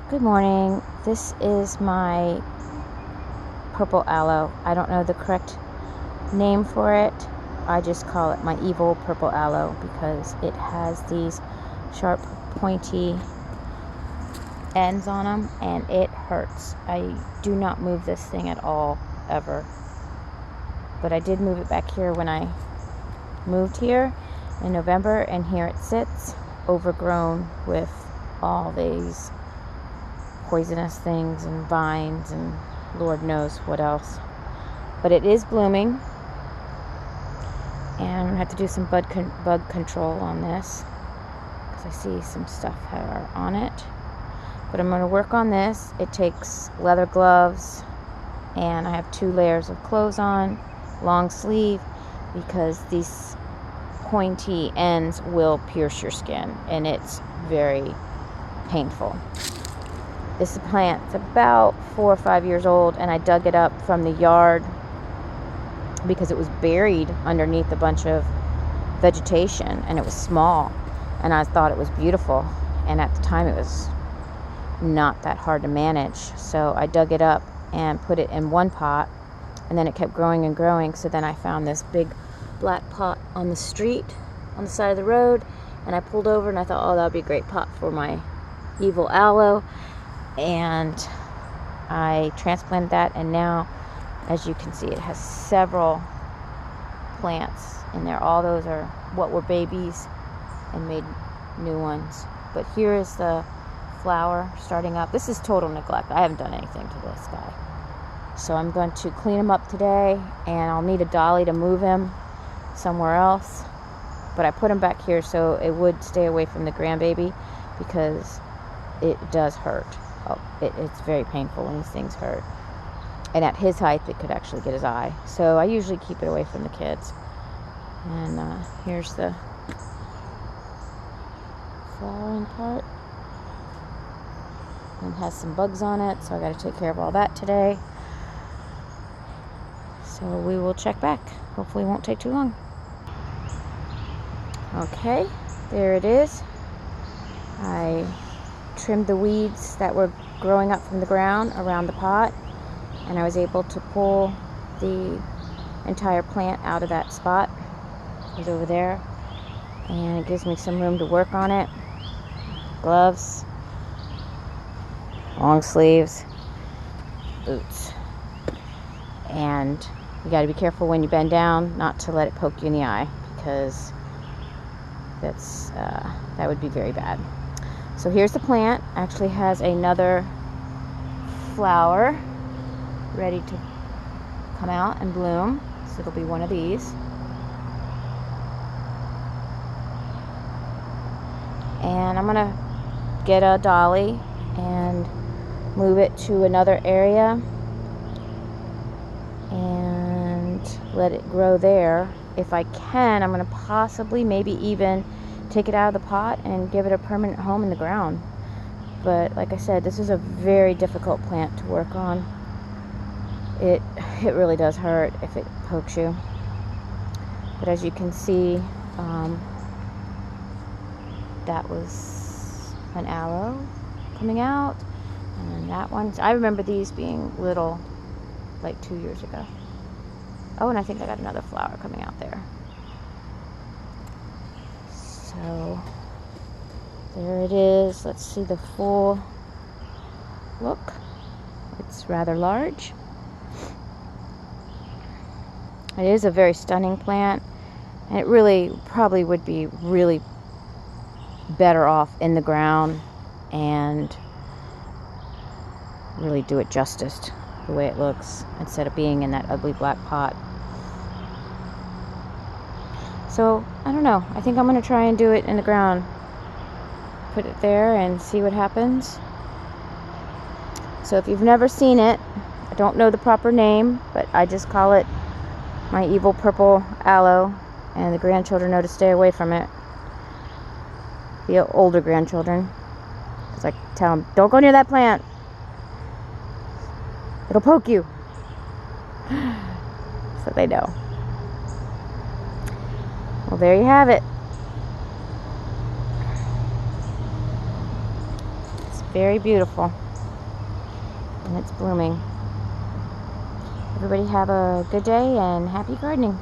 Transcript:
Good morning. This is my Purple Aloe. I don't know the correct name for it. I just call it my evil Purple Aloe because it has these sharp, pointy ends on them and it hurts. I do not move this thing at all, ever. But I did move it back here when I moved here in November, and here it sits, overgrown with all these poisonous things and vines and Lord knows what else. But it is blooming, and I'm going to have to do some bug control on this because I see some stuff on it. But I'm going to work on this. It takes leather gloves, and I have 2 layers of clothes on, long sleeve, because these pointy ends will pierce your skin, and it's very painful. This plant's about 4 or 5 years old, and I dug it up from the yard because it was buried underneath a bunch of vegetation, and it was small, and I thought it was beautiful, and at the time it was not that hard to manage. So I dug it up and put it in one pot, and then it kept growing and growing. So then I found this big black pot on the street, on the side of the road, and I pulled over and I thought, oh, that would be a great pot for my evil aloe. And I transplanted that, and now, as you can see, it has several plants in there. All those are what were babies and made new ones. But here is the flower starting up. This is total neglect. I haven't done anything to this guy. So I'm going to clean him up today, and I'll need a dolly to move him somewhere else. But I put him back here so it would stay away from the grandbaby, because it does hurt. It's very painful when these things hurt. And at his height, it could actually get his eye. So I usually keep it away from the kids. And here's the flowering part. And it has some bugs on it, so I got to take care of all that today. So we will check back. Hopefully it won't take too long. Okay, there it is. I trimmed the weeds that were growing up from the ground around the pot, and I was able to pull the entire plant out of that spot. It was over there, and it gives me some room to work on it. Gloves, long sleeves, boots, and you got to be careful when you bend down not to let it poke you in the eye, because that would be very bad. So here's the plant. Actually has another flower ready to come out and bloom. So it'll be one of these. And I'm gonna get a dolly and move it to another area and let it grow there. If I can, I'm gonna possibly maybe even take it out of the pot and give it a permanent home in the ground. But like I said, this is a very difficult plant to work on. It really does hurt if it pokes you. But as you can see, that was an aloe coming out, and that one, I remember these being little like 2 years ago. Oh, and I think I got another flower coming out there. So there it is. Let's see the full look. It's rather large. It is a very stunning plant, and it really probably would be really better off in the ground and really do it justice the way it looks instead of being in that ugly black pot. So I don't know, I think I'm going to try and do it in the ground, put it there and see what happens. So if you've never seen it, I don't know the proper name, but I just call it my evil Purple Aloe, and the grandchildren know to stay away from it, the older grandchildren, because I tell them, don't go near that plant, it'll poke you. So they know. Well, there you have it. very beautiful. And it's blooming. Everybody have a good day and happy gardening.